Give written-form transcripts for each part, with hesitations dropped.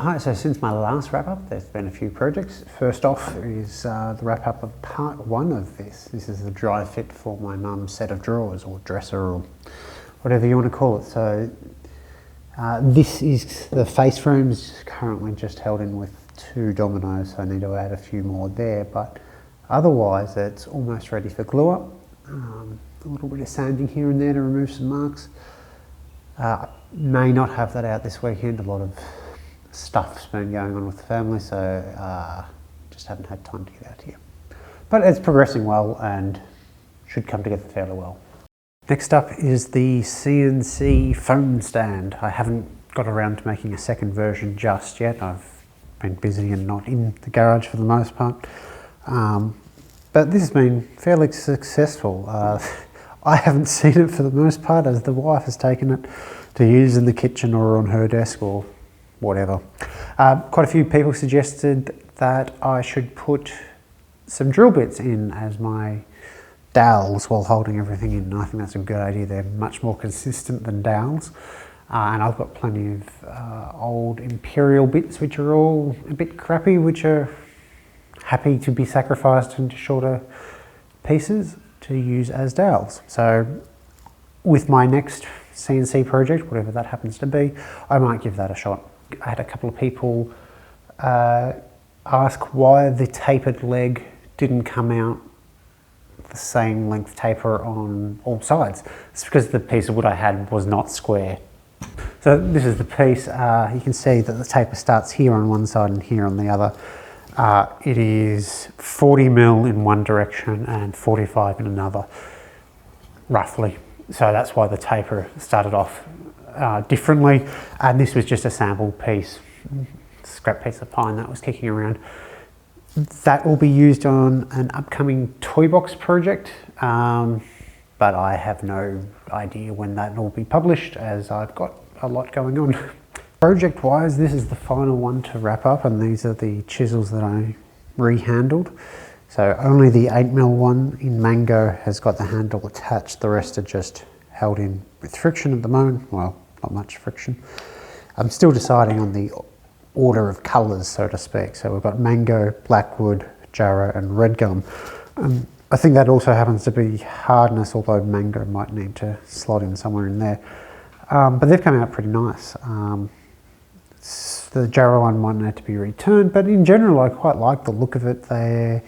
Alright, so since my last wrap-up, there's been a few projects. First off is the wrap-up of part 1 of this. This is the dry fit for my mum's set of drawers, or dresser, or whatever you want to call it. So this is the face frames, currently just held in with 2 dominoes, so I need to add a few more there, but otherwise it's almost ready for glue up. A little bit of sanding here and there to remove some marks. May not have that out this weekend. A lot of stuff's been going on with the family, so just haven't had time to get out here. But it's progressing well and should come together fairly well. Next up is the CNC Phone Stand. I haven't got around to making a second version just yet. I've been busy and not in the garage for the most part. But this has been fairly successful. I haven't seen it for the most part, as the wife has taken it to use in the kitchen or on her desk or whatever. Quite a few people suggested that I should put some drill bits in as my dowels while holding everything in. I think that's a good idea. They're much more consistent than dowels. And I've got plenty of old Imperial bits which are all a bit crappy, which are happy to be sacrificed into shorter pieces to use as dowels. So with my next CNC project, whatever that happens to be, I might give that a shot. I had a couple of people ask why the tapered leg didn't come out the same length taper on all sides. It's because the piece of wood I had was not square. So this is the piece. You can see that the taper starts here on one side and here on the other. It is 40mm in one direction and 45 in another, roughly. So that's why the taper started off differently, and this was just a sample piece, scrap piece of pine that was kicking around. That will be used on an upcoming toy box project, but I have no idea when that will be published, as I've got a lot going on. Project wise, this is the final one to wrap up, and these are the chisels that I rehandled. So only the 8mm one in mango has got the handle attached. The rest are just held in with friction at the moment. Well, not much friction. I'm still deciding on the order of colours, so to speak. So we've got mango, blackwood, jarrah and red gum. I think that also happens to be hardness, although mango might need to slot in somewhere in there. But they've come out pretty nice. The jarrah one might need to be returned, but in general I quite like the look of it. They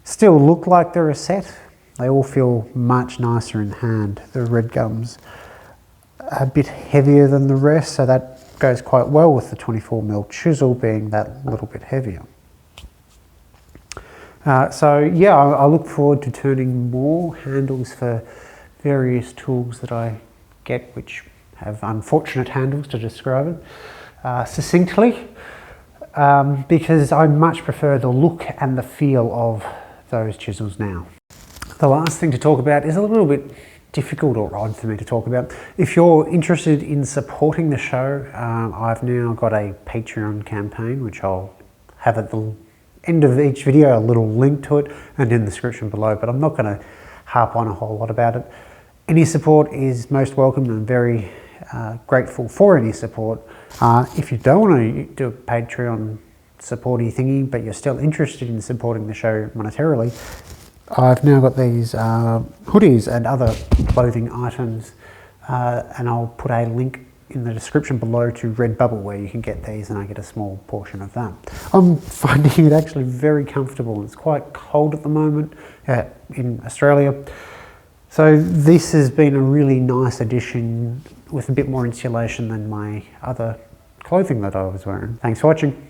still look like they're a set. They all feel much nicer in hand. The red gum's a bit heavier than the rest, so that goes quite well with the 24mm chisel being that little bit heavier. So yeah, I look forward to turning more handles for various tools that I get, which have unfortunate handles, to describe it succinctly, because I much prefer the look and the feel of those chisels now. The last thing to talk about is a little bit difficult or odd for me to talk about. If you're interested in supporting the show, I've now got a Patreon campaign, which I'll have at the end of each video, a little link to it, and in the description below, but I'm not going to harp on a whole lot about it. Any support is most welcome, and I'm very grateful for any support. If you don't want to do a Patreon supporty thingy, but you're still interested in supporting the show monetarily, I've now got these hoodies and other clothing items, and I'll put a link in the description below to Redbubble where you can get these, and I get a small portion of that. I'm finding it actually very comfortable. It's quite cold at the moment in Australia, so this has been a really nice addition with a bit more insulation than my other clothing that I was wearing. Thanks for watching.